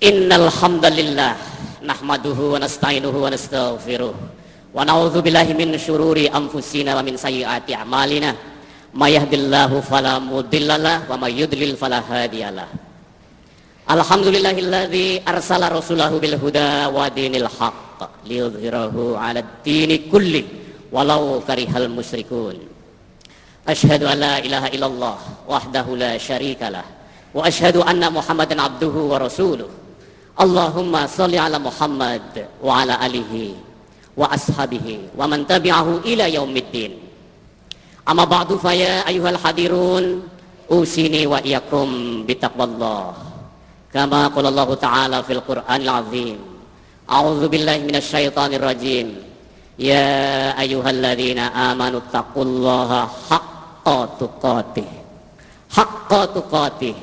Innal hamdalillah nahmaduhu wa nasta'inuhu wa nastaghfiruh wa na'udzu billahi min syururi anfusina wa min sayyiati a'malina may yahdihillahu fala mudhillalah wa may yudlil fala hadiyalah. Alhamdulillahilladzi arsala rasulahu bil huda wa dinil haqq liyudhhirahu 'alad dini kulli walau karihal musyrikun. Asyhadu an la ilaha illallah wahdahu la syarikalah wa asyhadu anna Muhammadan abduhu wa rasuluh. Allahumma sholli ala Muhammad wa ala alihi wa ashabihi wa man tabi'ahu ila yaumiddin. Amma ba'du fa ya ayyuhal hadirun usini wa iyyakum bitaqwallah. Kama qala Allah Ta'ala fil Qur'anil azim. A'udzu billahi minasyaitonir rajim. Ya ayyuhalladzina amanu taqullaha haqqa tuqatih. Haqqa tuqatih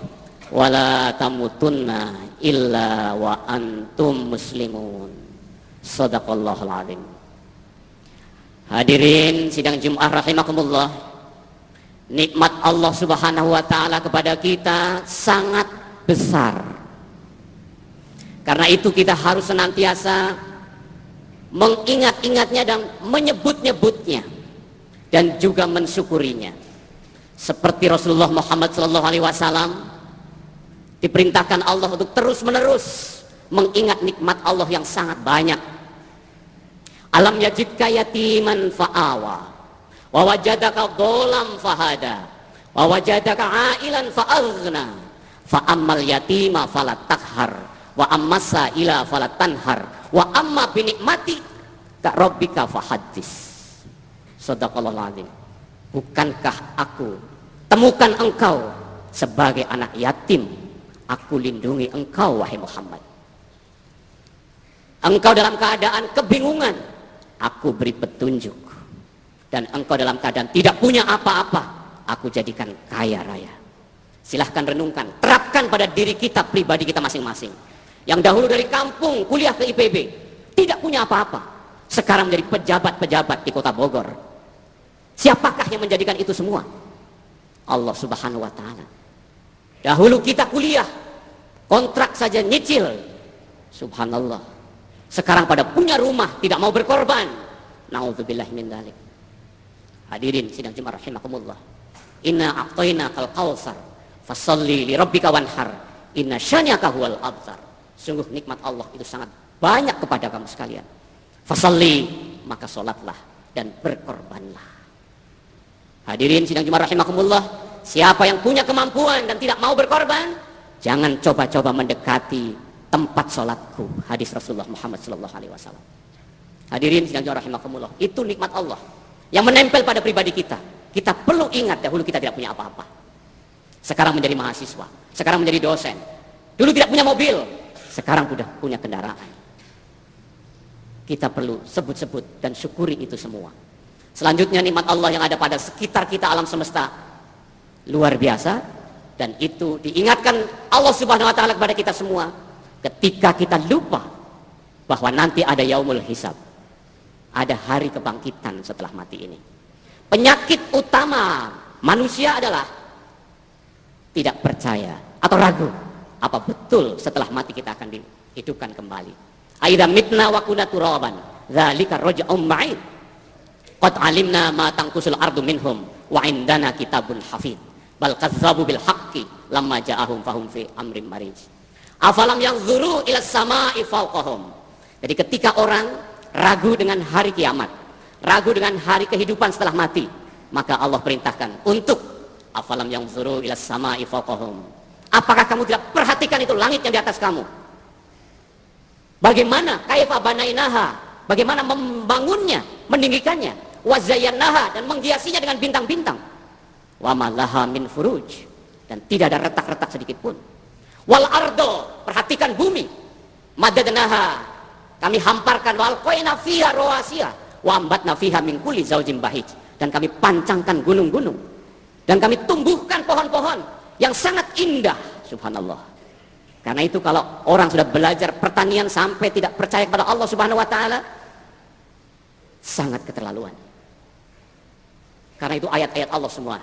wa la tamutunna illa wa antum muslimun. Shadaqallahul azim. Hadirin sidang Jumat rahimakumullah. Nikmat Allah Subhanahu wa taala kepada kita sangat besar. Karena itu kita harus senantiasa mengingat-ingatnya dan menyebut-nyebutnya dan juga mensyukurinya. Seperti Rasulullah Muhammad SAW diperintahkan Allah untuk terus-menerus mengingat nikmat Allah yang sangat banyak. Alam yajidka yatiman fa'awa wa wajadaka dhalam fahada wa wajadaka ailan fa'aghna fa ammal yatima fala takhar wa ammas sa'ila fala tanhar wa amma bi nikmati ka rabbika fahaddits. Shadaqallahul azim. Bukankah aku temukan engkau sebagai anak yatim, aku lindungi engkau wahai Muhammad. Engkau dalam keadaan kebingungan, aku beri petunjuk. Dan engkau dalam keadaan tidak punya apa-apa, aku jadikan kaya raya. Silahkan renungkan, terapkan pada diri kita pribadi kita masing-masing. Yang dahulu dari kampung kuliah ke IPB, tidak punya apa-apa, sekarang menjadi pejabat-pejabat di kota Bogor. Siapakah yang menjadikan itu semua? Allah Subhanahu wa taala. Dahulu kita kuliah, kontrak saja nyicil. Subhanallah. Sekarang pada punya rumah, tidak mau berkorban. Nauzubillahi min dzalik. Hadirin sidang Jumat rahimakumullah. Inna a'tainakal kautsar fasholli li rabbika wanhar. Inna syani'aka huwal abtar. Sungguh nikmat Allah itu sangat banyak kepada kamu sekalian. Fasholli, maka salatlah dan berkorbanlah. Hadirin sidang Jumat rahimakumullah. Siapa yang punya kemampuan dan tidak mau berkorban, jangan coba-coba mendekati tempat sholatku. Hadis Rasulullah Muhammad SAW. Hadirin sidang rahimakumullah, itu nikmat Allah yang menempel pada pribadi kita. Kita perlu ingat, dahulu kita tidak punya apa-apa, sekarang menjadi mahasiswa, sekarang menjadi dosen. Dulu tidak punya mobil, sekarang sudah punya kendaraan. Kita perlu sebut-sebut dan syukuri itu semua. Selanjutnya nikmat Allah yang ada pada sekitar kita, alam semesta, luar biasa. Dan itu diingatkan Allah Subhanahu wa taala kepada kita semua ketika kita lupa bahwa nanti ada yaumul hisab, ada hari kebangkitan setelah mati ini. Penyakit utama manusia adalah tidak percaya atau ragu apa betul setelah mati kita akan dihidupkan kembali. Aidza mitna wa kunna turaban dzalika raj'un ba'id. Qad alimna ma tanqusul ardu minhum wa indana kitabun hafid. Bal kadzdzabu bil haqqi lamma ja'ahum fahum fi amrin marij. Afalam yanzuru ila samaa'i fawqahum. Jadi ketika orang ragu dengan hari kiamat, ragu dengan hari kehidupan setelah mati, maka Allah perintahkan untuk afalam yanzuru ila samaa'i fawqahum. Apakah kamu tidak perhatikan itu langit yang di atas kamu? Bagaimana kaifa banainaha? Bagaimana membangunnya, meninggikannya? Wa zayyanaha, dan menghiasinya dengan bintang-bintang. Wa ma laha min furuj, dan tidak ada retak-retak sedikit pun. Wal ardo, perhatikan bumi. Madadnaha, kami hamparkan. Wal qaina fiha rawasiya wa ambatna fiha min kulli zaujin bahij, dan kami pancangkan gunung-gunung, dan kami tumbuhkan pohon-pohon yang sangat indah. Subhanallah. Karena itu kalau orang sudah belajar pertanian sampai tidak percaya kepada Allah Subhanahu wa taala, sangat keterlaluan. Karena itu ayat-ayat Allah semua.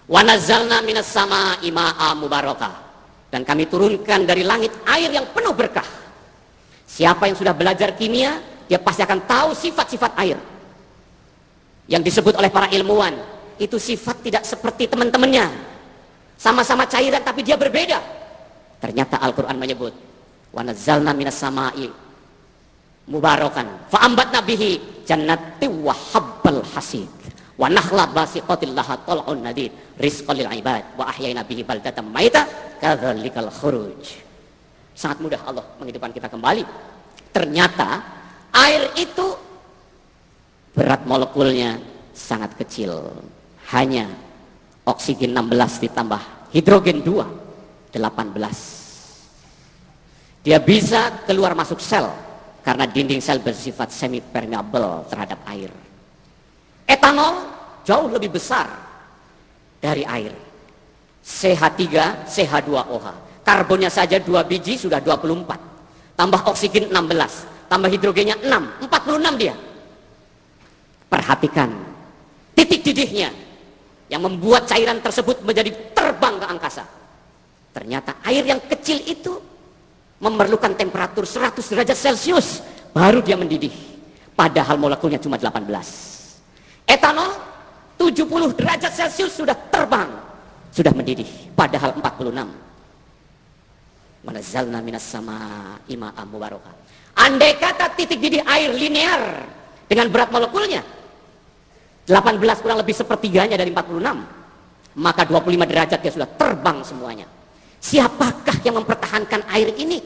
Wa nazzalna minas samaa'i ma'a mubarakah Dan kami turunkan dari langit air yang penuh berkah. Siapa yang sudah belajar kimia, dia pasti akan tahu sifat-sifat air. Yang disebut oleh para ilmuwan, itu sifat tidak seperti teman-temannya. Sama-sama cairan tapi dia berbeda. Ternyata Al-Quran menyebut, wa nazzalna minas sama'i mubarakan fa'ambatna bihi jannati wa habbal hasid wa nakhla basiqatil laha tal'un nadid rizqan lil ibad wa ahyayna bihi baldatan maita kadzalikal khuruj. Sangat mudah Allah menghidupkan kita kembali. Ternyata air itu berat molekulnya sangat kecil, hanya oksigen 16 ditambah hidrogen 2 18. Dia bisa keluar masuk sel karena dinding sel bersifat semi permeable terhadap air. Etanol jauh lebih besar dari air. CH3, CH2OH. Karbonnya saja 2 biji sudah 24. Tambah oksigen 16, tambah hidrogennya 6, 46 dia. Perhatikan titik didihnya yang membuat cairan tersebut menjadi terbang ke angkasa. Ternyata air yang kecil itu memerlukan temperatur 100 derajat Celcius baru dia mendidih. Padahal molekulnya cuma 18. Etanol 70 derajat Celcius sudah terbang, sudah mendidih. Padahal 46. Manazzalna minas sama'i ma'an mubarakah. Andai kata titik didih air linear dengan berat molekulnya 18 kurang lebih sepertiganya dari 46, maka 25 derajat dia sudah terbang semuanya. Siapakah yang mempertahankan air ini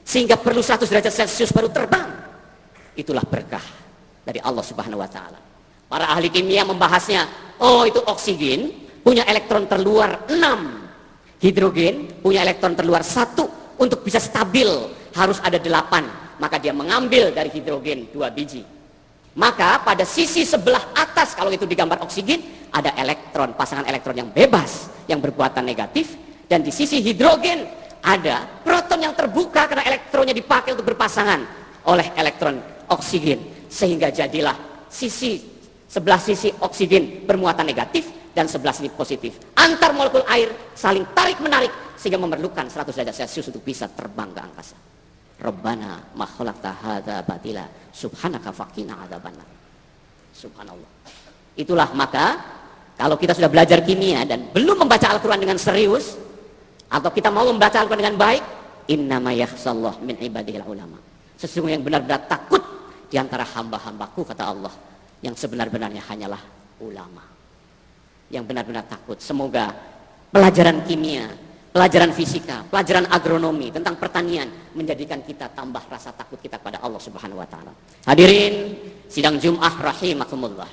sehingga perlu 100 derajat Celcius baru terbang? Itulah berkah dari Allah Subhanahu wa taala. Para ahli kimia membahasnya, oh itu oksigen punya elektron terluar 6, hidrogen punya elektron terluar 1, untuk bisa stabil harus ada 8, maka dia mengambil dari hidrogen 2 biji. Maka pada sisi sebelah atas kalau itu digambar oksigen ada elektron, pasangan elektron yang bebas yang berbuatan negatif, dan di sisi hidrogen ada proton yang terbuka karena elektronnya dipakai untuk berpasangan oleh elektron oksigen, sehingga jadilah sebelah sisi oksigen bermuatan negatif dan sebelah sini positif. Antar molekul air saling tarik menarik sehingga memerlukan 100 derajat Celcius untuk bisa terbang ke angkasa. Rabbana ma khalaqta hadza batila subhanaka faqina adzabannar. Subhanallah. Itulah maka kalau kita sudah belajar kimia dan belum membaca Al-Quran dengan serius, atau kita mau membaca Al-Quran dengan baik, innama yakhshallah min ibadihil ulama. Sesungguhnya yang benar-benar takut di antara hamba-hambaku, kata Allah, yang sebenar-benarnya hanyalah ulama. Yang benar-benar takut. Semoga pelajaran kimia, pelajaran fisika, pelajaran agronomi tentang pertanian menjadikan kita tambah rasa takut kita kepada Allah Subhanahu wa taala. Hadirin sidang Jumat rahimakumullah.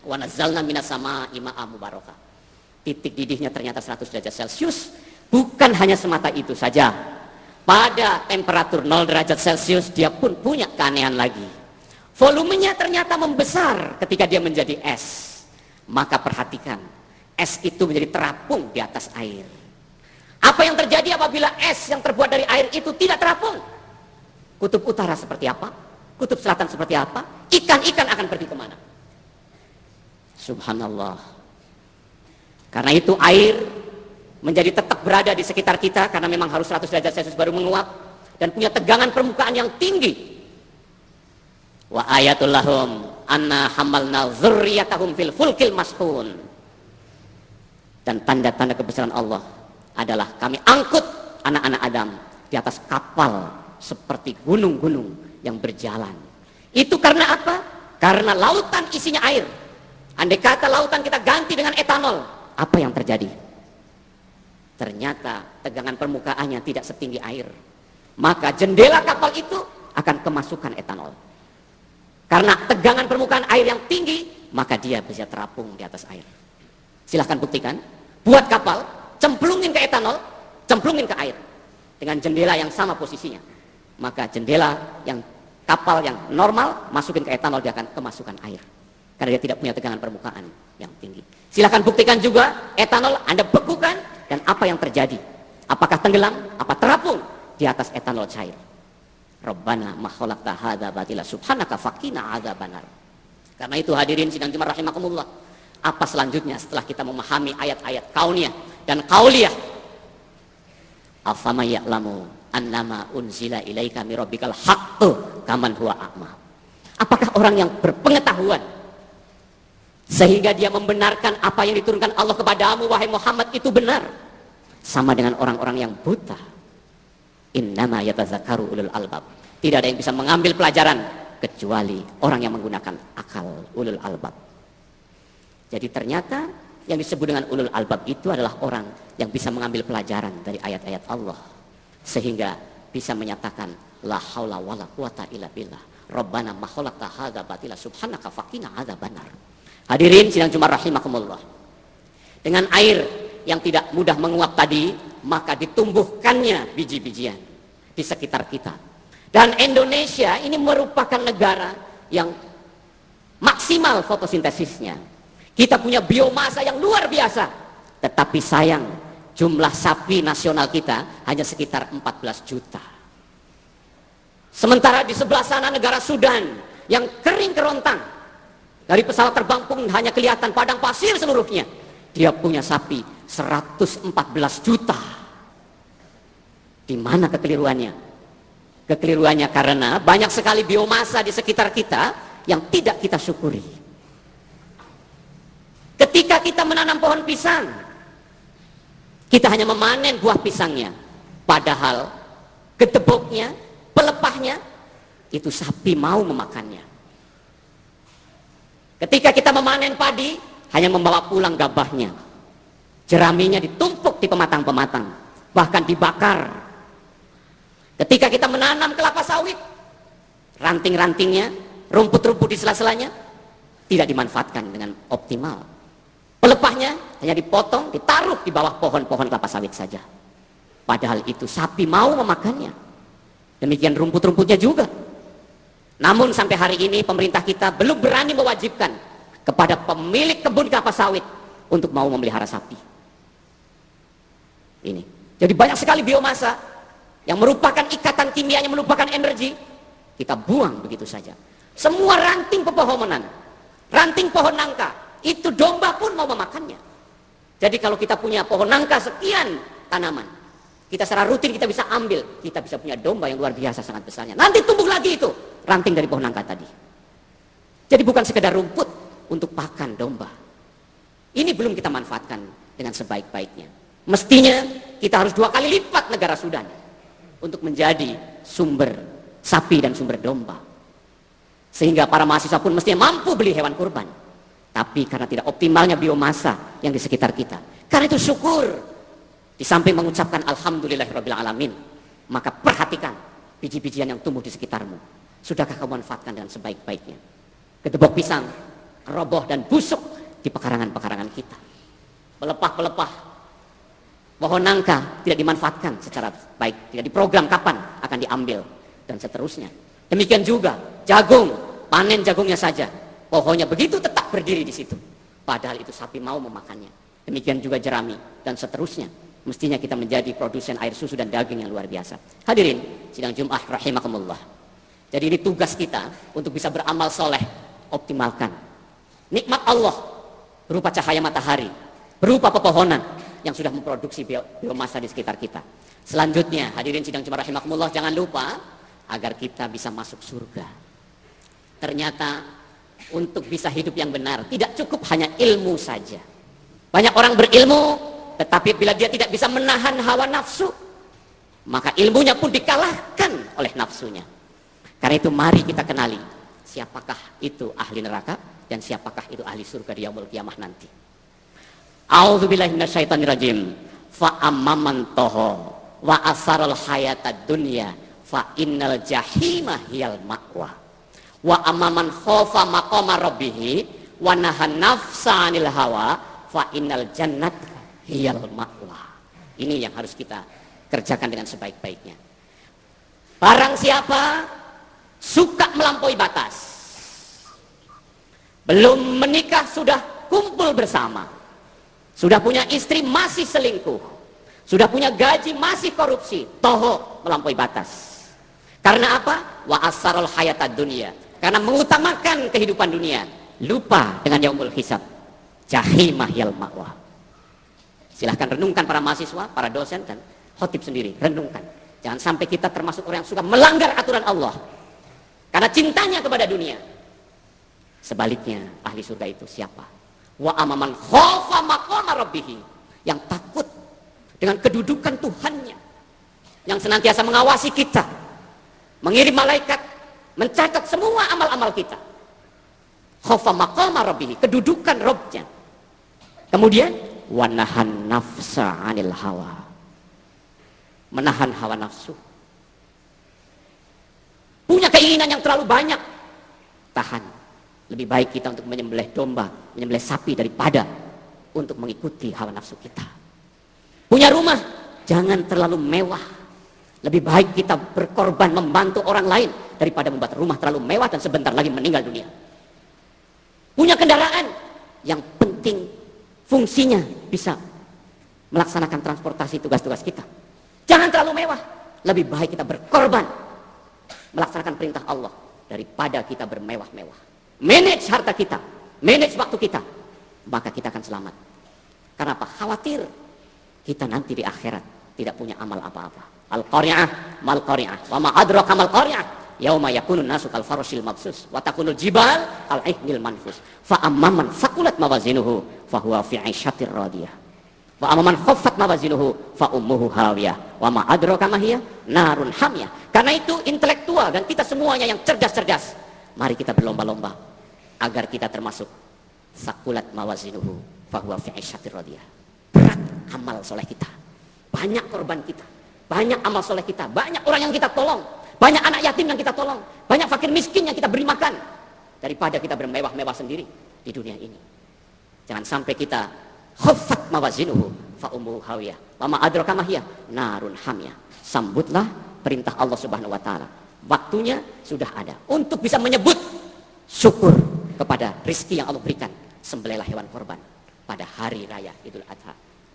Wa nazzalna minas sama'i ma'an mubarakah. Titik didihnya ternyata 100 derajat Celcius. Bukan hanya semata itu saja. Pada temperatur 0 derajat Celcius dia pun punya keanehan lagi. Volumenya ternyata membesar ketika dia menjadi es. Maka perhatikan, es itu menjadi terapung di atas air. Apa yang terjadi apabila es yang terbuat dari air itu tidak terapung? Kutub utara seperti apa? Kutub selatan seperti apa? Ikan-ikan akan pergi kemana? Subhanallah. Karena itu air menjadi tetap berada di sekitar kita karena memang harus 100 derajat Celcius baru menguap dan punya tegangan permukaan yang tinggi. Wa ayatul lahum anna hamalna dzurriyyatahum fil fulkil mashhun. Dan tanda-tanda kebesaran Allah adalah kami angkut anak-anak Adam di atas kapal seperti gunung-gunung yang berjalan. Itu karena apa? Karena lautan isinya air. Andai kata lautan kita ganti dengan etanol, apa yang terjadi? Ternyata tegangan permukaannya tidak setinggi air. Maka jendela kapal itu akan kemasukan etanol. Karena tegangan permukaan air yang tinggi, maka dia bisa terapung di atas air. Silahkan buktikan. Buat kapal, cemplungin ke etanol, cemplungin ke air. Dengan jendela yang sama posisinya. Maka jendela yang kapal yang normal, masukin ke etanol, dia akan kemasukan air. Karena dia tidak punya tegangan permukaan yang tinggi. Silahkan buktikan juga etanol Anda bekukan, dan apa yang terjadi? Apakah tenggelam? Apa terapung di atas etanol cair? Rabbana ma khalaqta hadza batila subhanaka faqina adzabannar. Karena itu hadirin sidang Jumat rahimakumullah, apa selanjutnya setelah kita memahami ayat-ayat kauniyah dan qauliyah? Afama ya'lamu annama unzila ilaika mir rabbikal haqqu kaman huwa a'ma. Apakah orang yang berpengetahuan sehingga dia membenarkan apa yang diturunkan Allah kepadamu wahai Muhammad itu benar, sama dengan orang-orang yang buta? Innama yatazakkaru ulul albab. Tidak ada yang bisa mengambil pelajaran kecuali orang yang menggunakan akal, ulul albab. Jadi ternyata yang disebut dengan ulul albab itu adalah orang yang bisa mengambil pelajaran dari ayat-ayat Allah sehingga bisa menyatakan la haula wala quwata illa billah rabbana ma khalaqta hadza batila subhanaka faqina adzabannar. Hadirin sidang Jumat rahimakumullah. Dengan air yang tidak mudah menguap tadi, maka ditumbuhkannya biji-bijian di sekitar kita. Dan Indonesia ini merupakan negara yang maksimal fotosintesisnya. Kita punya biomasa yang luar biasa. Tetapi sayang, jumlah sapi nasional kita hanya sekitar 14 juta. Sementara di sebelah sana negara Sudan yang kering kerontang. Dari pesawat terbang pun hanya kelihatan padang pasir seluruhnya. Dia punya sapi 114 juta. Di mana kekeliruannya? Kekeliruannya karena banyak sekali biomasa di sekitar kita yang tidak kita syukuri. Ketika kita menanam pohon pisang, kita hanya memanen buah pisangnya. Padahal gedeboknya, pelepahnya, itu sapi mau memakannya. Ketika kita memanen padi, hanya membawa pulang gabahnya. Jeraminya ditumpuk di pematang-pematang, bahkan dibakar. Ketika kita menanam kelapa sawit, ranting-rantingnya, rumput-rumput di sela-selanya, tidak dimanfaatkan dengan optimal. Pelepahnya hanya dipotong, ditaruh di bawah pohon-pohon kelapa sawit saja. Padahal itu sapi mau memakannya. Demikian rumput-rumputnya juga. Namun sampai hari ini pemerintah kita belum berani mewajibkan kepada pemilik kebun kelapa sawit untuk mau memelihara sapi. Ini. Jadi banyak sekali biomasa yang merupakan ikatan kimia, yang merupakan energi, kita buang begitu saja. Semua ranting pepohonan, ranting pohon nangka, itu domba pun mau memakannya. Jadi kalau kita punya pohon nangka sekian tanaman, kita secara rutin kita bisa ambil, kita bisa punya domba yang luar biasa sangat besarnya. Nanti tumbuh lagi itu ranting dari pohon nangka tadi. Jadi bukan sekedar rumput untuk pakan domba. Ini belum kita manfaatkan dengan sebaik-baiknya. Mestinya kita harus 2 kali lipat negara Sudan untuk menjadi sumber sapi dan sumber domba. Sehingga para mahasiswa pun mestinya mampu beli hewan kurban. Tapi karena tidak optimalnya biomasa yang di sekitar kita, karena itu syukur. Di samping mengucapkan alhamdulillahirabbil alamin, maka perhatikan biji-bijian yang tumbuh di sekitarmu. Sudahkah kamu manfaatkan dengan sebaik-baiknya? Gedebok pisang roboh dan busuk di pekarangan-pekarangan kita. Pelepah-pelepah pohon nangka tidak dimanfaatkan secara baik, tidak diprogram kapan akan diambil dan seterusnya. Demikian juga jagung, panen jagungnya saja, pohonnya begitu tetap berdiri di situ, padahal itu sapi mau memakannya. Demikian juga jerami dan seterusnya. Mestinya kita menjadi produsen air susu dan daging yang luar biasa. Hadirin sidang Jumat rahimakumullah. Jadi ini tugas kita untuk bisa beramal soleh, optimalkan nikmat Allah berupa cahaya matahari, berupa pepohonan yang sudah memproduksi biomasa di sekitar kita. Selanjutnya hadirin sidang Jumat rahimakumullah, jangan lupa agar kita bisa masuk surga. Ternyata untuk bisa hidup yang benar tidak cukup hanya ilmu saja. Banyak orang berilmu, tetapi bila dia tidak bisa menahan hawa nafsu, maka ilmunya pun dikalahkan oleh nafsunya. Karena itu mari kita kenali siapakah itu ahli neraka dan siapakah itu ahli surga di yaumul qiyamah nanti. A'udzubillahi minasyaitonirrajim. Fa amman toho wa asarul hayatad dunya fa innal jahima hiyal ma'wa. Wa amman khofa maqama rabbih wa nahan nafsa 'anil hawa fa innal jannata hiyal ma'wa. Ini yang harus kita kerjakan dengan sebaik-baiknya. Barang siapa suka melampaui batas, belum menikah sudah kumpul bersama, sudah punya istri masih selingkuh, sudah punya gaji masih korupsi, toho melampaui batas. Karena apa? Wa asarul hayatad dunya, karena mengutamakan kehidupan dunia, lupa dengan yaumul hisab. Jahimah yal ma'wa. Silahkan renungkan para mahasiswa, para dosen dan Khotib sendiri, renungkan. Jangan sampai kita termasuk orang yang suka melanggar aturan Allah karena cintanya kepada dunia. Sebaliknya, ahli surga itu siapa? Wa amaman khafa maqama rabbih, yang takut dengan kedudukan Tuhannya, yang senantiasa mengawasi kita, mengirim malaikat mencatat semua amal-amal kita. Khafa maqama rabbih, kedudukan Rabbnya. Kemudian wanahan nafsa 'anil hawa, menahan hawa nafsu. Punya keinginan yang terlalu banyak, tahan. Lebih baik kita untuk menyembelih domba, menyembelih sapi daripada untuk mengikuti hawa nafsu kita. Punya rumah, jangan terlalu mewah. Lebih baik kita berkorban membantu orang lain daripada membuat rumah terlalu mewah dan sebentar lagi meninggal dunia. Punya kendaraan, yang penting fungsinya bisa melaksanakan transportasi tugas-tugas kita. Jangan terlalu mewah. Lebih baik kita berkorban melaksanakan perintah Allah daripada kita bermewah-mewah. Manage harta kita, manage waktu kita, maka kita akan selamat. Karena apa? Khawatir kita nanti di akhirat tidak punya amal apa-apa. Al-qari'ah mal qari'ah wa ma adraka mal qari'ah yauma yakunun nasu kal farashil mabsus wa takunul jibal al ihnil manfus fa amman saqulat mawazinuhu fa huwa fi 'ishatir radiyah wa amman khaffat mawazinuhu fa ummuhu hawiyah wa ma adraka ma hiya narun hamiyah. Karena itu intelektual dan kita semuanya yang cerdas-cerdas, mari kita berlomba-lomba agar kita termasuk saqulat mawazinuhu fa huwa fi 'ishatir radiyah. Berat amal soleh kita, banyak korban kita, banyak amal soleh kita, banyak orang yang kita tolong, banyak anak yatim yang kita tolong, banyak fakir miskin yang kita beri makan, daripada kita bermewah-mewah sendiri di dunia ini. Jangan sampai kita khaffat mawazinuhu fa ummuhu hawiyah wa ma adraka ma hiya narun hamiyah. Sambutlah perintah Allah Subhanahu wa taala. Waktunya sudah ada untuk bisa menyebut syukur kepada rezeki yang Allah berikan. Sembelihlah hewan korban pada hari raya Idul Adha.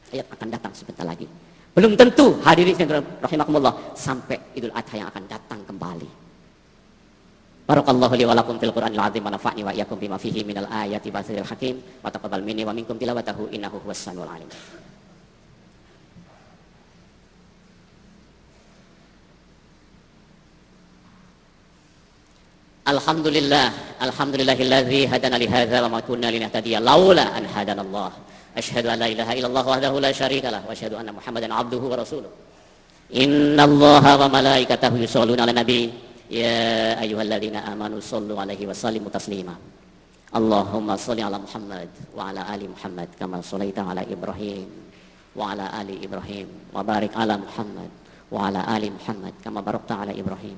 Ayat akan datang sebentar lagi. Belum tentu hadirin rahimakumullah sampai Idul Adha yang akan datang kembali. Barakallahu li wa lakum fil Qur'anil azim wa nafa'ni wa iyyakum bima fihi minal ayati wa dzikril hakim wa taqabbal minni wa minkum tilawatahu innahu huwas samiul alim. Alhamdulillahilladzi hadana li hadza wa ma kunna linahtadiya laula an hadanallah. Asyhadu an la ilaha illallah wahdahu la syarikalah wa asyhadu anna Muhammadan abduhu wa rasuluh. Innallaha wa malaikatahu yusholluna 'alan nabi ya ayyuhalladzina amanu shollu 'alaihi wa sallimu taslima. Allahumma sholli 'ala Muhammad wa 'ala ali Muhammad kama shallaita 'ala Ibrahim wa 'ala ali Ibrahim wa barik 'ala Muhammad wa 'ala ali Muhammad kama barakta 'ala Ibrahim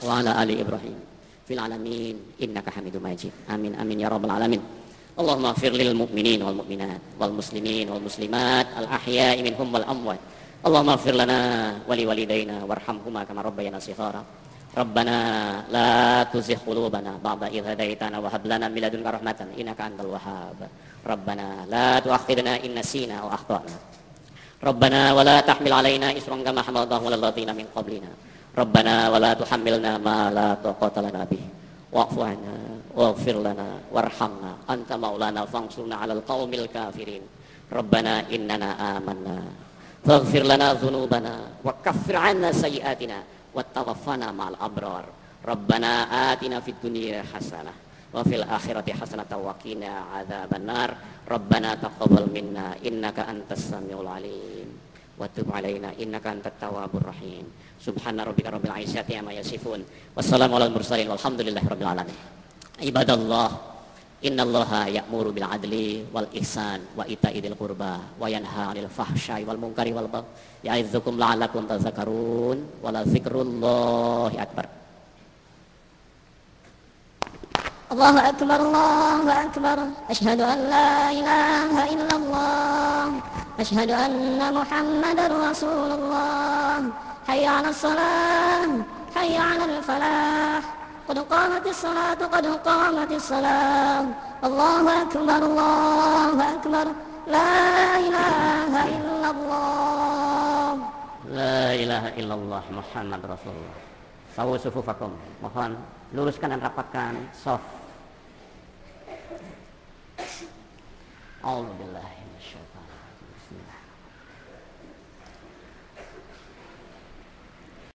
wa 'ala ali Ibrahim fil alamin innaka Hamidum Majid. Amin amin ya rabbal alamin. Allahumma ighfir lil mu'minin wal mu'minat wal muslimin wal muslimat al ahya'i minhum wal amwat. Allahumma ighfir lana wa li walidayna warhamhuma kama rabbayana shighara. Rabbana la tuzigh qulubana ba'da idh hadaytana wa hab lana min ladunka rahmatan innaka antal wahhab. Rabbana la tu'akhidhna in nasina aw akhtana. Rabbana wa la tahmil 'alaina isran kama hamaltahu 'alal ladzina min qablina. Rabbana wa la tuhammilna ma la taqata lana bih. Wa'fu 'anna waghfir lana warhamna anta maulana fansurna 'alal qaumil kafirin. Rabbana innana amanna faghfir lana dhunubana wa kaffir 'anna sayyi'atina wa tawaffana ma'al abrar. Rabbana atina fid dunya hasanah wa fil akhirati hasanatan wa qina 'adzabannar. Rabbana taqabbal minna innaka antas samiul 'alim wa tub 'alaina innaka antat tawwabur rahim. Subhana rabbika rabbil izzati amma yasifun. Wassalamu alal mursalin walhamdulillahi rabbil alamin. Ibadallah, innallaha ya'muru bil adli wal ihsan wa ita'i dzil qurba wa yanha 'anil fahsya'i wal munkari wal baghi ya'idzukum la'allakum tadhakkarun wa la dzikrullahi akbar. Allahu akbar, Allahu akbar. Asyhadu an la ilaha illallah. Asyhadu anna Muhammadar Rasulullah. Hayya 'alas shalah, hayya 'alal falah. Qad qamatis salatu, qad qamatis salah. Allahu akbar, Allahu akbar. La ilaha illallah. La ilaha illallah Muhammad Rasulullah. Sawu sufufakum. Mohon luruskan dan rapatkan shaf. Alhamdulillah.